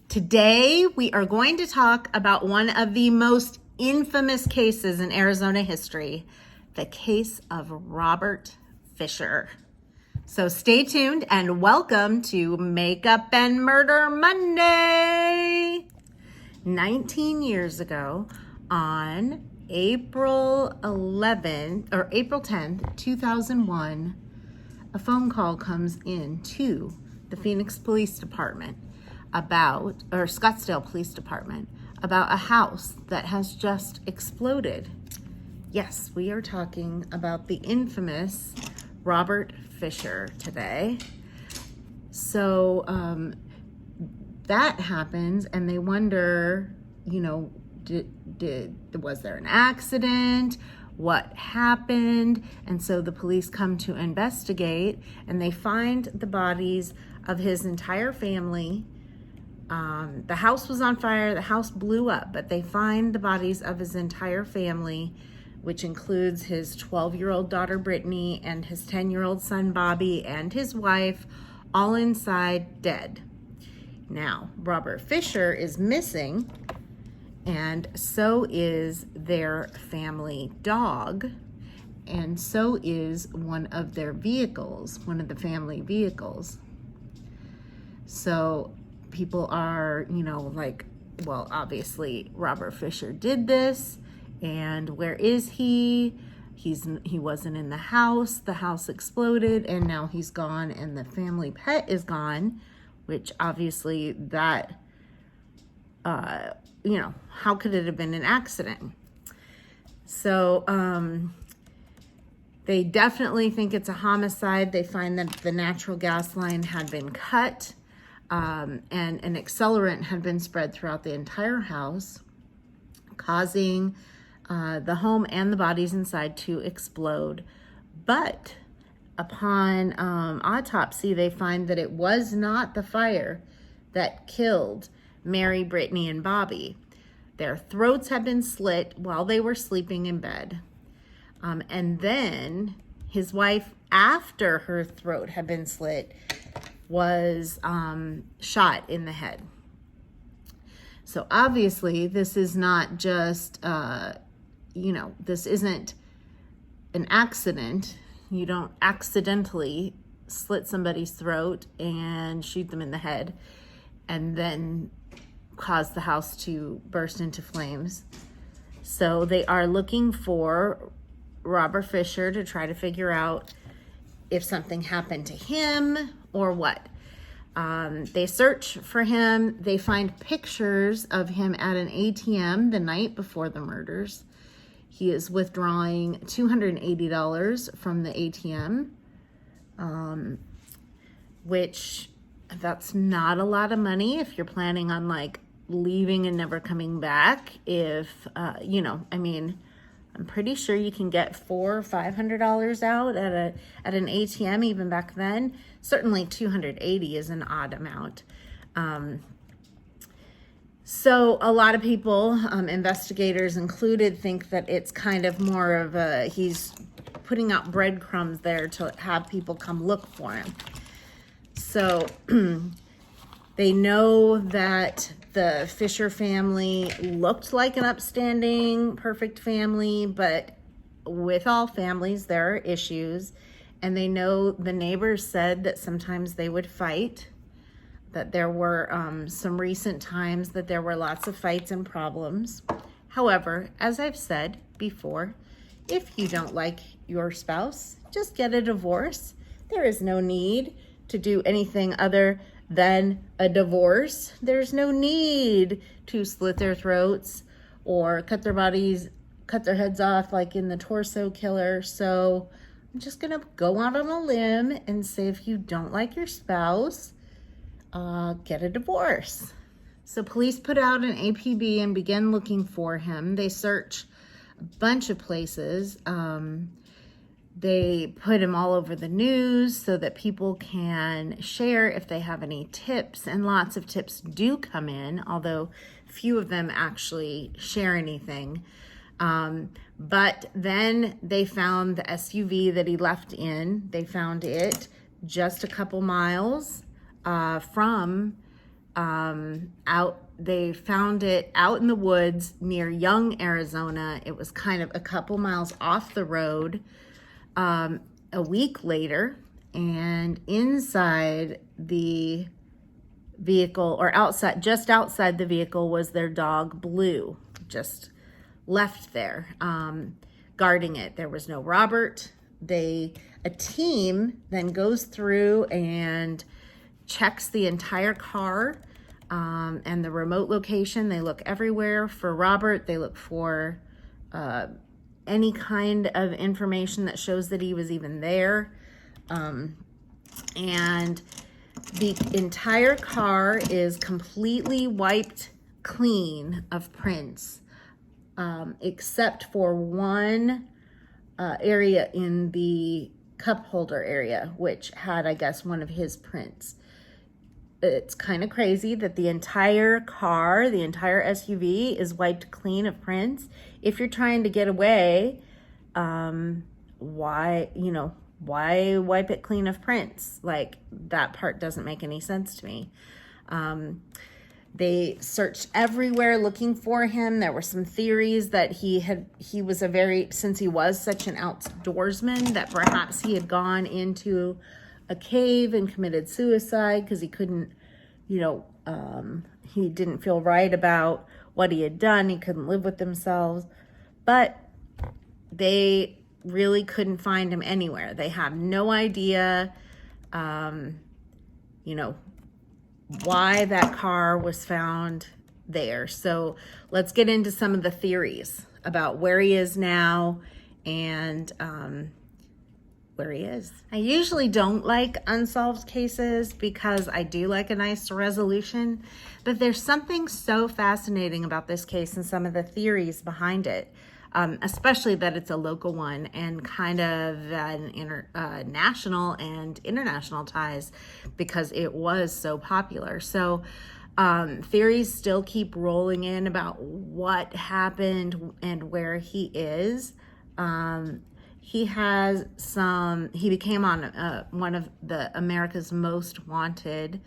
Today, we are going to talk about one of the most infamous cases in Arizona history, the case of Robert Fisher. So stay tuned and welcome to Makeup and Murder Monday. 19 years ago, on April 10th, 2001, a phone call comes in to the Phoenix Police Department Scottsdale Police Department about a house that has just exploded. Yes, we are talking about the infamous Robert Fisher today. So that happens, and they wonder, was there an accident? What happened? And so the police come to investigate, and they find the bodies of his entire family. The house was on fire, the house blew up, but they find the bodies of his entire family, which includes his 12-year-old daughter, Brittany, and his 10-year-old son, Bobby, and his wife, all inside dead. Now, Robert Fisher is missing, and so is their family dog, and so is one of their vehicles, one of the family vehicles. So people are, well, obviously Robert Fisher did this, and where is he? He wasn't in the house exploded, and now he's gone, and the family pet is gone, which obviously that, how could it have been an accident? So they definitely think it's a homicide. They find that the natural gas line had been cut, and an accelerant had been spread throughout the entire house, causing the home and the bodies inside to explode. But upon autopsy, they find that it was not the fire that killed Mary, Brittany, and Bobby. Their throats had been slit while they were sleeping in bed. And then his wife, after her throat had been slit, was shot in the head. So obviously this is not just, this isn't an accident. You don't accidentally slit somebody's throat and shoot them in the head and then cause the house to burst into flames. So they are looking for Robert Fisher to try to figure out if something happened to him or what. They search for him. They find pictures of him at an ATM the night before the murders. He is withdrawing $280 from the ATM, which that's not a lot of money if you're planning on leaving and never coming back. If, I'm pretty sure you can get $400 or $500 out at an ATM even back then. Certainly $280 is an odd amount. So a lot of people, investigators included, think that it's kind of more of he's putting out breadcrumbs there to have people come look for him. So they know that the Fisher family looked like an upstanding, perfect family, but with all families, there are issues. And they know the neighbors said that sometimes they would fight, that there were some recent times that there were lots of fights and problems. However, as I've said before, if you don't like your spouse, just get a divorce. There is no need to do anything other than a divorce. There's no need to slit their throats or cut their heads off like in the Torso Killer. So I'm just gonna go out on a limb and say, if you don't like your spouse, get a divorce. So police put out an APB and began looking for him. They search a bunch of places. They put him all over the news so that people can share if they have any tips, and lots of tips do come in, although few of them actually share anything. But then they found the SUV that he left in. They found it just a couple miles from They found it out in the woods near Young, Arizona. It was kind of a couple miles off the road. A week later, and inside the vehicle, or outside, just outside the vehicle, was their dog Blue, just left there, guarding it. There was no Robert. A team then goes through and checks the entire car, and the remote location. They look everywhere for Robert. They look for any kind of information that shows that he was even there. And the entire car is completely wiped clean of prints, except for one area in the cup holder area, which had, I guess, one of his prints. It's kind of crazy that the entire car, the entire SUV, is wiped clean of prints. If you're trying to get away, why wipe it clean of prints? Like, that part doesn't make any sense to me. They searched everywhere looking for him. There were some theories that since he was such an outdoorsman, that perhaps he had gone into a cave and committed suicide because he couldn't, he didn't feel right about what he had done. He couldn't live with themselves. But they really couldn't find him anywhere. They have no idea, why that car was found there. So let's get into some of the theories about where he is now and where he is. I usually don't like unsolved cases because I do like a nice resolution, but there's something so fascinating about this case and some of the theories behind it, especially that it's a local one and kind of an national and international ties because it was so popular. So theories still keep rolling in about what happened and where he is. He became on one of the America's Most Wanted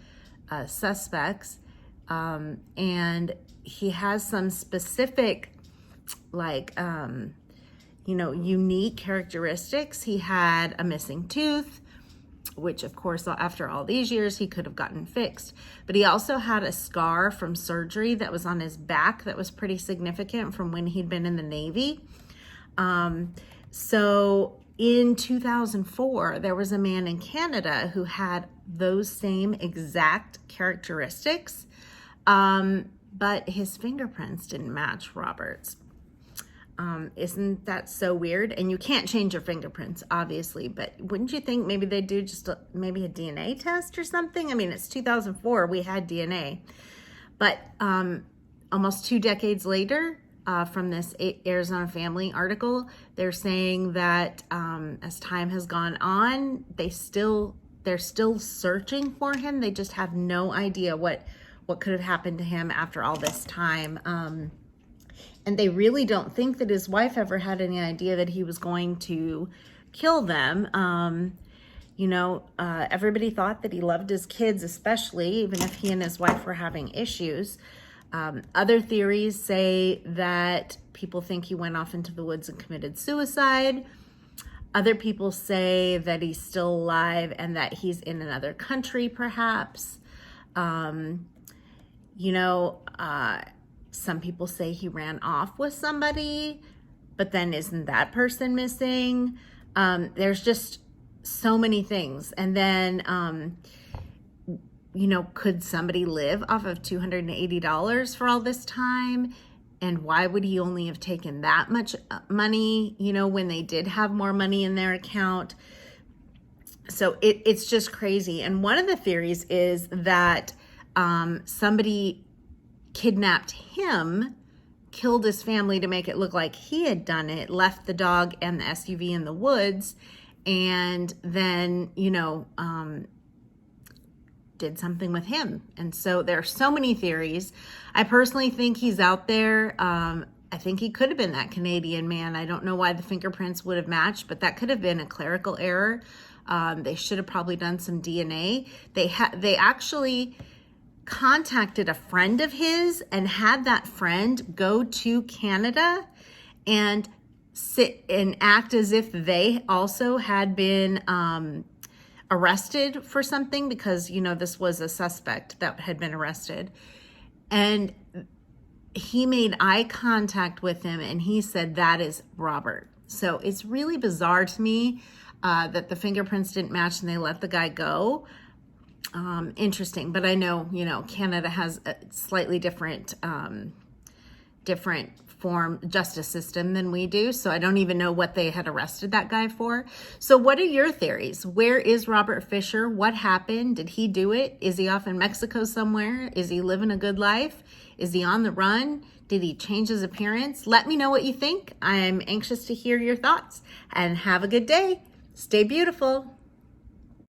suspects, and he has some specific, unique characteristics. He had a missing tooth, which of course, after all these years, he could have gotten fixed. But he also had a scar from surgery that was on his back that was pretty significant from when he'd been in the Navy. So in 2004, there was a man in Canada who had those same exact characteristics, but his fingerprints didn't match Robert's. Isn't that so weird? And you can't change your fingerprints, obviously, but wouldn't you think maybe they do just maybe a DNA test or something? I mean, it's 2004, we had DNA, but almost 2 decades later, from this Arizona Family article, they're saying that as time has gone on, they're still searching for him. They just have no idea what could have happened to him after all this time. And they really don't think that his wife ever had any idea that he was going to kill them. Everybody thought that he loved his kids, especially, even if he and his wife were having issues. Other theories say that people think he went off into the woods and committed suicide. Other people say that he's still alive and that he's in another country, perhaps. Some people say he ran off with somebody, but then isn't that person missing? There's just so many things. And then, could somebody live off of $280 for all this time? And why would he only have taken that much money, when they did have more money in their account? So it's just crazy. And one of the theories is that somebody kidnapped him, killed his family to make it look like he had done it, left the dog and the SUV in the woods, and then, did something with him. And so there are so many theories. I personally think he's out there. I think he could have been that Canadian man. I don't know why the fingerprints would have matched, but that could have been a clerical error. They should have probably done some DNA. They actually contacted a friend of his and had that friend go to Canada and sit and act as if they also had been arrested for something, because, you know, this was a suspect that had been arrested. And he made eye contact with him and he said, that is Robert. So it's really bizarre to me that the fingerprints didn't match and they let the guy go. Interesting, but I know, you know, Canada has a slightly different form justice system than we do, so I don't even know what they had arrested that guy for. So what are your theories? Where is Robert Fisher? What happened? Did he do it? Is he off in Mexico somewhere? Is he living a good life? Is he on the run? Did he change his appearance? Let me know what you think. I'm anxious to hear your thoughts, and have a good day. Stay beautiful.